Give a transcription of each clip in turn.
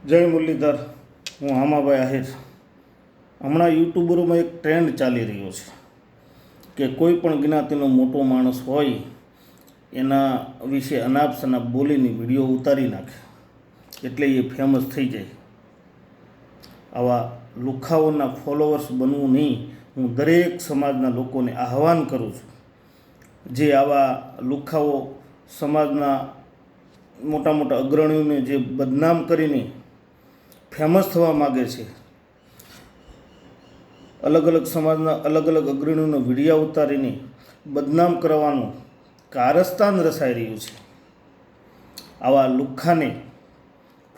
જય મુરલીધર, હું આમાભાઈ આહિર. હમણાં યુટ્યુબરોમાં એક ટ્રેન્ડ ચાલી રહ્યો છે કે કોઈ પણ જ્ઞાતિનો મોટો માણસ હોય એના વિશે અનાપ શનાપ બોલીની વિડીયો ઉતારી નાખે એટલે એ ફેમસ થઈ જાય. આવા લુખાઓના ફોલોવર્સ બનવું નહીં. હું દરેક સમાજના લોકોને આહ્વાન કરું છું, જે આવા લુખાઓ સમાજના મોટા મોટા અગ્રણીઓને જે બદનામ કરીને ફેમસ થવા માગે છે, અલગ અલગ સમાજના અલગ અલગ અગ્રણીઓનો વિડીયો ઉતારીને બદનામ કરવાનું કારસ્તાન રસાઈ રહ્યું છે. આવા લુખ્ખાને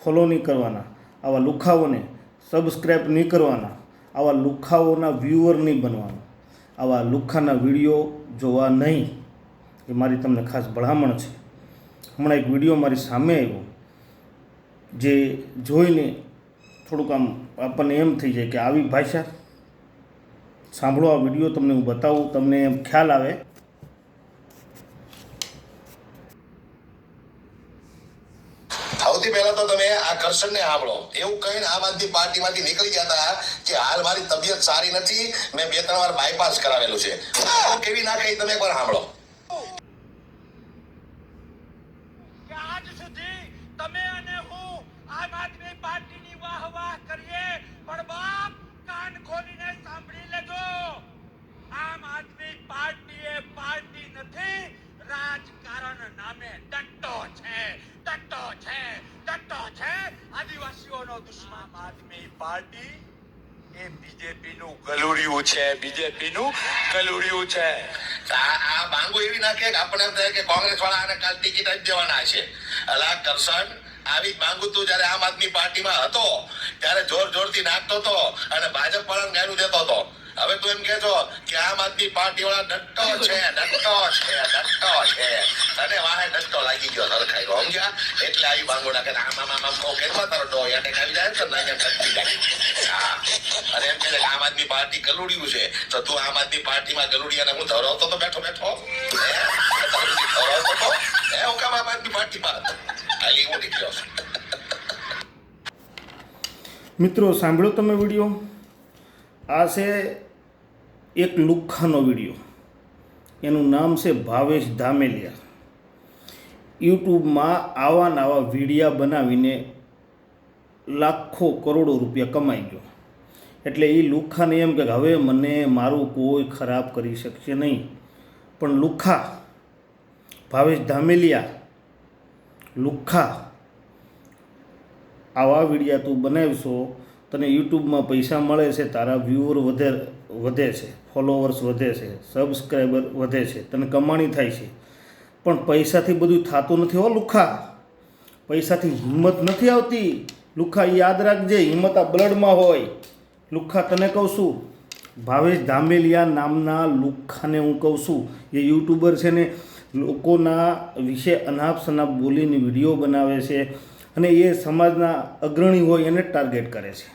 ફોલો નહીં કરવાના, આવા લુખ્ખાઓને સબસ્ક્રાઈબ નહીં કરવાના, આવા લુખ્ખાઓના વ્યૂઅર નહીં બનવાનું, આવા લુખ્ખાના વિડીયો જોવા નહીં. એ મારી તમને ખાસ ભલામણ છે. હમણાં એક વિડીયો મારી સામે આવ્યો જે જોઈને થોડુંક આપણને એમ થઈ જાય કે આવી ભાષા. સાંભળો આ વિડીયો, તમને હું બતાવું, તમને એમ ખ્યાલ આવે. સૌથી પહેલા તો તમે આ કરશનને સાંભળો. એવું કહીને આમ આદમી પાર્ટીમાંથી નીકળી ગયા હતા કે હાલ મારી તબિયત સારી નથી, મેં 2-3 વાર બાયપાસ કરાવેલું છે. કેવી નાખે તમે એકવાર સાંભળો. આજ સુધી તમે અને હું આમ આદમી પાર્ટીની વાહ કરીએ, પણ બાપ કાન ખોલીને સાંભળી લેજો. આમ આદમી પાર્ટી એ પાર્ટી નથી, રાજકારણ નામે ડટ્ટો છે, ડટ્ટો છે, ડટ્ટો છે. આદિવાસીઓનો દુશ્મન. આમ આદમી પાર્ટી એ બીજેપી નું ગલુડિયું છે, બીજેપી નું ગલુડિયું છે. આ બાંગુ એવી નાખે કે આપણે એમ થાય કે કોંગ્રેસ વાળા આને કાલ ટિકિટ જ દેવાના છે. અલા કરશન, આવી બાંગુ તું જયારે આમ આદમી પાર્ટીમાં હતો ત્યારે જોર જોરથી નાખતો હતો અને ભાજપ વાળાને ગાયનું દેતો હતો. હવે તું એમ કે છો કે આમ આદમી પાર્ટી વાળા ડટ્ટો છે, ડટ્ટો છે, ડટ્ટો છે. તને વાહે ડટ્ટો લાગી ગયો સરખાઈ સમજ્યા? એટલે આવી બાંગુ નાખે. આમ આમ આમ કહો કેમાં તારો ડો યાદ આવી જાય તો ના અહીંયા ટકી જાય. હા, અને એમ કે છે કે આમ આદમી પાર્ટી ગલુડિયું છે, તો તું આમ આદમી પાર્ટીમાં ગલુડિયાને હું ધરાવતો તો બેઠો બેઠો ધરાવતો તો હું કામ આમ આદમી પાર્ટીમાં ખાલી એવું નીકળ્યો છે. મિત્રો, સાંભળ્યો તમે વિડીયો? આ છે એક લુખ્ખાનો વિડીયો. એનું નામ છે ભાવેશ ધામેલિયા. યુટ્યુબમાં આવા નવા વિડીયા બનાવીને લાખો કરોડો રૂપિયા કમાઈ ગયો. એટલે એ લુખ્ખાને એમ કે હવે મને મારું કોઈ ખરાબ કરી શકશે નહીં. પણ લુખ્ખા ભાવેશ ધામેલિયા, લુખ્ખા, આવા વિડીયા તું બનાવશો, તને યુટ્યુબમાં પૈસા મળે છે, તારા વ્યૂઅર વધે છે, ફોલોવર્સ વધે છે, સબસ્ક્રાઈબર વધે છે, તને કમાણી થાય છે. પણ પૈસાથી બધું થતું નથી હો લુખ્ખા. પૈસાથી હિંમત નથી આવતી લુખ્ખા. યાદ રાખજે, હિંમત આ બ્લડમાં હોય. લુખ્ખા, તને કહું છું, ભાવેશ ધામેલિયા નામના લુખ્ખાને હું કહું છું, એ યુટ્યુબર છે ને, લોકોના વિશે અનાપ શનાપ બોલીને વિડીયો બનાવે છે અને એ સમાજના અગ્રણી હોય એને ટાર્ગેટ કરે છે.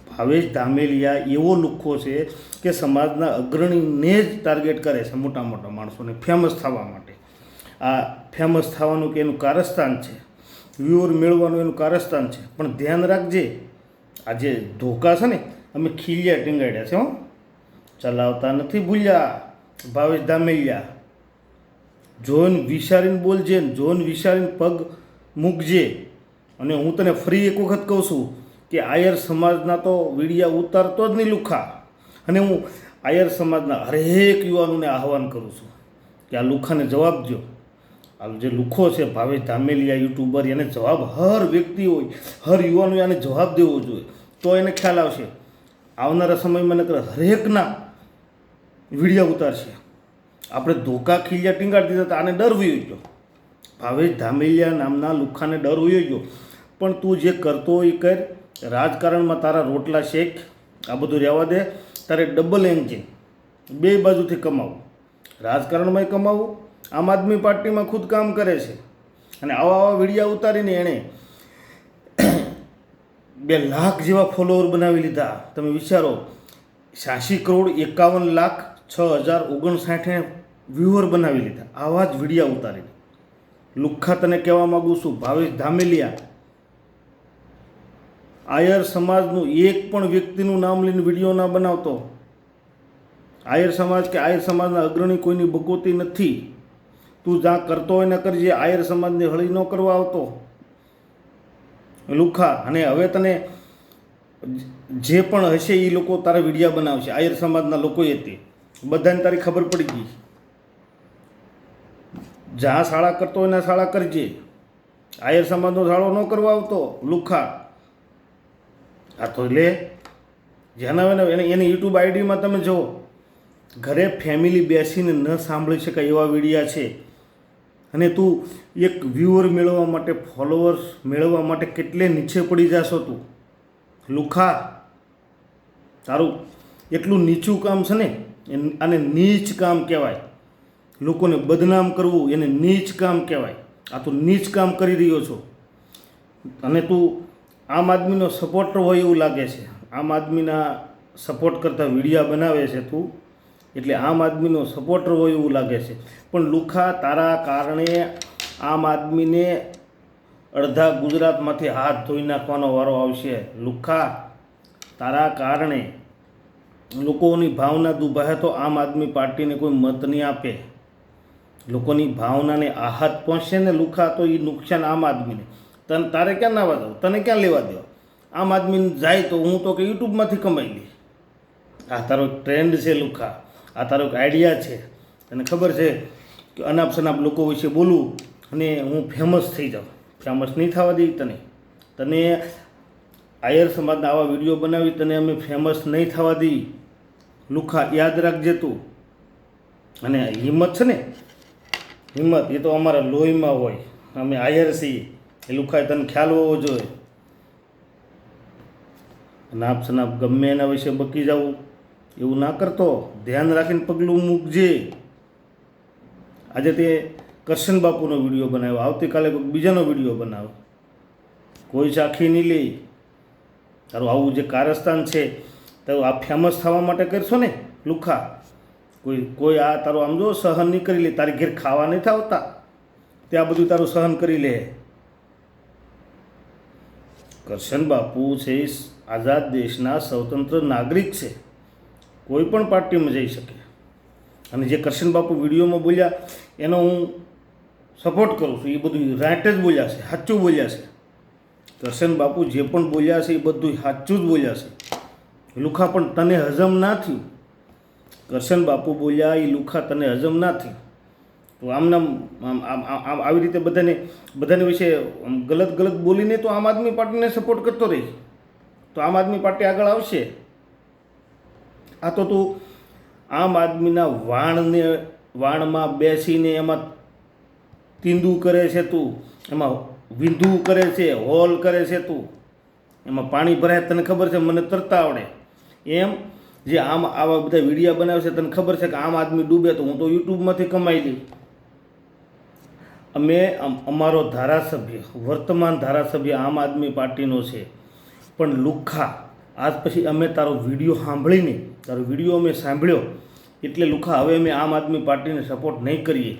ભાવેશ ધામેલિયા એવો લુખ્ખો છે કે સમાજના અગ્રણીને જ ટાર્ગેટ કરે છે, મોટા મોટા માણસોને ફેમસ થવા માટે. આ ફેમસ થવાનું કે એનું કારસ્તાન છે, વ્યૂઅર મેળવવાનું એનું કારસ્તાન છે. પણ ધ્યાન રાખજે, આ જે ધોકા છે ને, અમે ખીલિયા ટીંગાડ્યા છે. ચલાવતા નથી ભૂલ્યા. ભાવેશ ધામેલિયા, જોઈને વિચારીને બોલજે, જોઈને વિચારીને પગ મૂકજે. અને હું તને ફરી એક વખત કહું છું કે આયર સમાજના તો વિડીયા ઉતારતો જ નહીં લુખ્ખા. અને હું આયર સમાજના હરેક યુવાનોને આહ્વાન કરું છું કે આ લુખ્ખાને જવાબ દો. આ જે લુખ્ખો છે ભાવેશ ધામેલિયા યુટ્યુબર, એને જવાબ હર વ્યક્તિ હોય, હર યુવાનોએ આને જવાબ દેવો જોઈએ. તો એને ખ્યાલ આવશે. આવનારા સમયમાં નકર હરેકના વિડીયા ઉતારશે. આપણે ધોકા ખીલિયા ટીંગાડી દીધા તો આને ડર વયો ગયો. ભાવેશ ધામેલિયા નામના લુખ્ખાને ડર વયો ગયો. પણ તું જે કરતો હોય એ કર. રાજકારણમાં તારા રોટલા શેક, આ બધું રહેવા દે. તારે ડબલ એન્જિન, બે બાજુથી કમાવું. રાજકારણમાંય કમાવું, આમ આદમી પાર્ટીમાં ખુદ કામ કરે છે. અને આવા વિડીયા ઉતારીને એણે 2 લાખ જેવા ફોલોવર બનાવી લીધા. તમે વિચારો, 86,51,06,059 વ્યૂઅર બનાવી લીધા આવા જ વિડીયા ઉતારીને. લુખ્ખા, તને કહેવા માગું છું ભાવેશ ધામેલિયા, આયર સમાજનું એક પણ વ્યક્તિનું નામ લઈને વિડીયો ના બનાવતો. આયર સમાજ કે આયર સમાજના અગ્રણી કોઈની બગોતી નથી. તું જ્યાં કરતો હોય ને કરજે, આયર સમાજને હળી ન કરવા આવતો લુખા. અને હવે તને જે પણ હશે એ લોકો તારા વિડીયા બનાવશે. આયર સમાજના લોકોએ તે બધાને તારી ખબર પડી ગઈ. જ્યાં શાળા કરતો હોય ને શાળા કરજે. આયર સમાજનો શાળો ન કરવા આવતો લુખા. આ તો લે જેના એની યુટ્યુબ આઈડીમાં તમે જુઓ, ઘરે ફેમિલી બેસીને ન સાંભળી શકાય એવા વિડીયા છે. અને તું એક વ્યૂઅર મેળવવા માટે, ફોલોઅર્સ મેળવવા માટે કેટલે નીચે પડી જાશો તું લુખા. તારું એટલું નીચું કામ છે ને, આને નીચ કામ કહેવાય. લોકોને બદનામ કરવું એને નીચ કામ કહેવાય. આ તું નીચ કામ કરી રહ્યો છો. અને તું આમ આદમીનો સપોર્ટર હોય એવું લાગે છે. આમ આદમીના સપોર્ટ કરતા વિડીયા બનાવે છે તું, એટલે આમ આદમીનો સપોર્ટર હોય એવું લાગે છે. પણ લુખા, તારા કારણે આમ આદમીને અડધા ગુજરાતમાંથી હાથ ધોઈ નાખવાનો વારો આવશે લુખા. તારા કારણે લોકોની ભાવના દુભાવે તો આમ આદમી પાર્ટીને કોઈ મત નહીં આપે. લોકોની ભાવનાને આઘાત પહોંચશે ને લુખા, તો એ નુકસાન આમ આદમીને. તારે ક્યાં નાવા દઉં, તને ક્યાં લેવા દેવા? આમ આદમીને જાય તો હું તો કે યુટ્યુબમાંથી કમાઈ લઈ. આ તારો એક ટ્રેન્ડ છે લુખા. આ તારો એક આઈડિયા છે. તને ખબર છે કે અનાપ શનાપ લોકો વિશે બોલું અને હું ફેમસ થઈ જાઉં. ફેમસ નહીં થવા દઈ તને આયર સમાજના આવા વિડીયો બનાવી તને અમે ફેમસ નહીં થવા દઈ લુખા. યાદ રાખજે તું. અને હિંમત છે ને, હિંમત એ તો અમારા લોહીમાં હોય. અમે આયર છીએ એ લુખાએ તને ખ્યાલ હોવો જોઈએ. નાપ સનાપ ગમે એના વિશે બકી જવું એવું ના કરતો. ધ્યાન રાખીને પગલું મૂકજે. આજે તે કરશન બાપુનો વિડીયો બનાવ્યો, આવતીકાલે કોઈ બીજાનો વિડીયો બનાવો. કોઈ સાખી નહીં લે. તારું આવું જે કારસ્તાન છે તારું આ ફેમસ થવા માટે કરશો ને લુખા. કોઈ આ તારું આમ જો સહન નહીં કરી લે. તારી ઘેર ખાવા નહીં થાવતા ત્યાં બધું તારું સહન કરી લે. કરશન બાપુ છે આઝાદ દેશના સ્વતંત્ર નાગરિક છે. કોઈ પણ પાર્ટીમાં જઈ શકે. અને જે કરશન બાપુ વિડીયોમાં બોલ્યા એનો હું સપોર્ટ કરું છું. એ બધું રાઈટ જ બોલ્યા છે, સાચું બોલ્યા છે. કરશન બાપુ જે પણ બોલ્યા છે એ બધું સાચું જ બોલ્યા છે લુખા. પણ તને હજમ ના થયું. કરશન બાપુ બોલ્યા એ લુખા તને હજમ ના થયું. તો આમનામ આવી રીતે બધાને વિશે ગલત બોલીને તો આમ આદમી પાર્ટીને સપોર્ટ કરતો રહી તો આમ આદમી પાર્ટી આગળ આવશે. આ તો તું આમ આદમીના વાણમાં બેસીને એમાં તીંદું કરે છે તું, એમાં વિંધું કરે છે, હોલ કરે છે તું, એમાં પાણી ભરાય. તને ખબર છે મને તરતા આવડે એમ જે આવા બધા વિડીયા બનાવે છે તને ખબર છે કે આમ આદમી ડૂબે તો હું તો યુટ્યુબમાંથી કમાઈ લઈ. અમારો ધારાસભ્ય, વર્તમાન ધારાસભ્ય આમ આદમી પાર્ટીનો છે. પણ લુખા, આજ પછી અમે તારો વિડીયો સાંભળીને, તારો વિડીયો અમે સાંભળ્યો એટલે લુખા હવે અમે આમ આદમી પાર્ટીને સપોર્ટ નહીં કરીએ.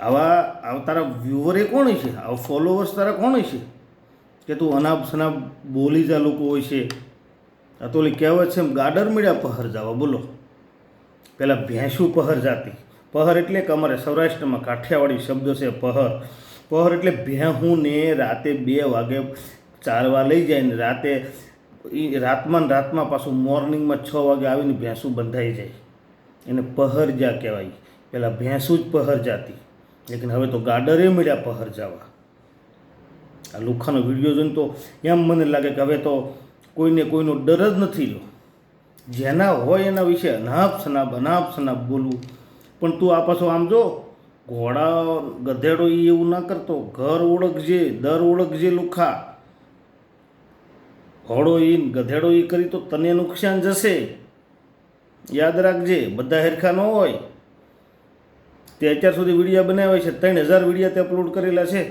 આવા તારા વ્યુઅરે કોણ છે? આવા ફોલોવર્સ તારા કોણ છે કે તું અનાપ શનાપ બોલી જા લોકો હોય છે? આ તો ઓલી કહેવત છે એમ ગાડર મીડ્યા પહર જાવા. બોલો, પહેલાં ભેંસું પહર જાતી. પહર એટલે કે અમારે સૌરાષ્ટ્રમાં કાઠિયાવાડી શબ્દ છે પહર. પહર એટલે ભેહુંને રાતે 2 વાગે ચારવા લઈ જાય ને રાતમાં પાછું મોર્નિંગમાં 6 વાગે આવીને ભેંસું બંધાઈ જાય. એને પહરજા કહેવાય. પહેલાં ભેંસું જ પહર જાતી, લેકિન હવે તો ગાડરે મળ્યા પહર જવા. આ લુખાનો વિડીયો જોઈને તો એમ મને લાગે કે હવે તો કોઈને કોઈનો ડર જ નથી રહ્યો. જેના હોય એના વિશે અનાપ શનાપ બોલવું. પણ તું આ પાછો આમ જો ઘોડા ગધેડો એ એવું ના કરતો. ઘર ઓળખજે, દર ઓળખજે લુખા. ઘોડો એ ગધેડો એ કરી તો તને નુકસાન જશે. યાદ રાખજે, બધા હેરખા ન હોય. તે અત્યાર સુધી વિડીયા બનાવ્યા છે, 3000 વિડીયા તે અપલોડ કરેલા છે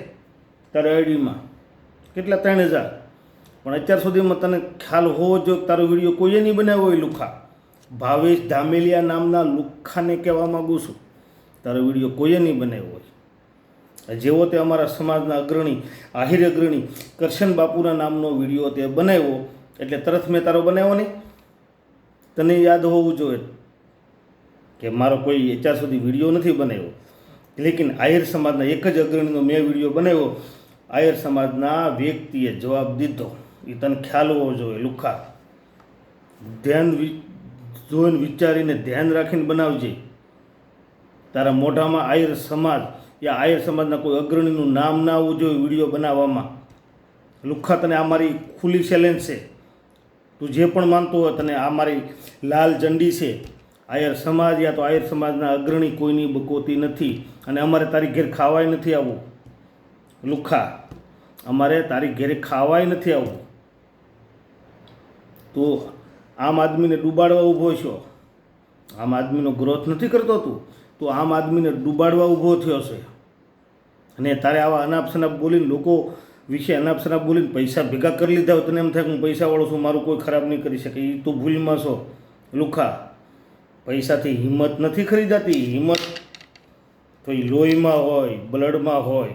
તારા આઈડીમાં. કેટલા? 3000. પણ અત્યાર સુધીમાં તને ખ્યાલ હોવો જોઈએ તારો વિડીયો કોઈએ નહીં બનાવ્યો હોય લુખા. ભાવેશ ધામેલિયા નામના લુખાને કહેવા માગું છું, તારો વિડીયો કોઈએ નહીં બનાવ્યો હોય. જેવો તે અમારા સમાજના અગ્રણી આહિર અગ્રણી કરશન બાપુના નામનો વિડીયો તે બનાવ્યો એટલે તરત મેં તારો બનાવ્યો નહીં. તને યાદ હોવું જોઈએ કે મારો કોઈ અત્યાર સુધી વિડીયો નથી બનાવ્યો, લેકિન આહિર સમાજના એક જ અગ્રણીનો મેં વિડીયો બનાવ્યો. આહિર સમાજના વ્યક્તિએ જવાબ દીધો. એ તને ખ્યાલ હોવો જોઈએ લુખા. ધ્યાન જોઈને વિચારીને ધ્યાન રાખીને બનાવજે. તારા મોઢામાં આહિર સમાજ યા આહિર સમાજના કોઈ અગ્રણીનું નામ ના આવવું જોઈએ વિડીયો બનાવવામાં. લુખા, તને આ મારી ખુલ્લી ચેલેન્જ છે. તું જે પણ માનતો હોય તને આ મારી લાલ ઝંડી છે. આહિર સમાજ યા તો આહિર સમાજના અગ્રણી કોઈની બકોતી નથી અને અમારે તારી ઘેર ખાવાય નથી આવવું. લુખા, અમારે તારી ઘેરે ખાવાય નથી આવવું. તું આમ આદમીને ડૂબાડવા ઊભો છો. આમ આદમીનો ગ્રોથ નથી કરતો તું આમ આદમીને ડૂબાડવા ઊભો થયો છે. અને તારે આવા અનાપ શનાપ બોલીને લોકો વિશે અનાપ શનાપ બોલીને પૈસા ભેગા કરી લીધા હોય તને એમ થાય કે હું પૈસાવાળો છું, મારું કોઈ ખરાબ નહીં કરી શકે. એ તું ભૂલમાં છો લુખા. પૈસાથી હિંમત નથી ખરીદાતી. હિંમત તો એ લોહીમાં હોય, બ્લડમાં હોય.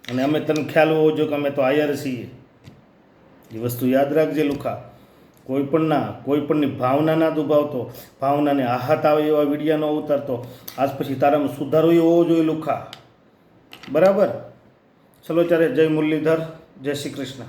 અને અમે તને ખ્યાલ હોવો જોઈએ કે અમે તો આયર છીએ. એ વસ્તુ યાદ રાખજે લુખા. કોઈ પણની ભાવના ના દુભાવતો, ભાવનાને આઘાત આવે એવા વિડીયા ન ઉતારતો. આજ પછી તારામાં સુધારો એ હોવો જોઈએ લુખા. બરાબર? ચલો ત્યારે જય મુરલીધર, જય શ્રી કૃષ્ણ.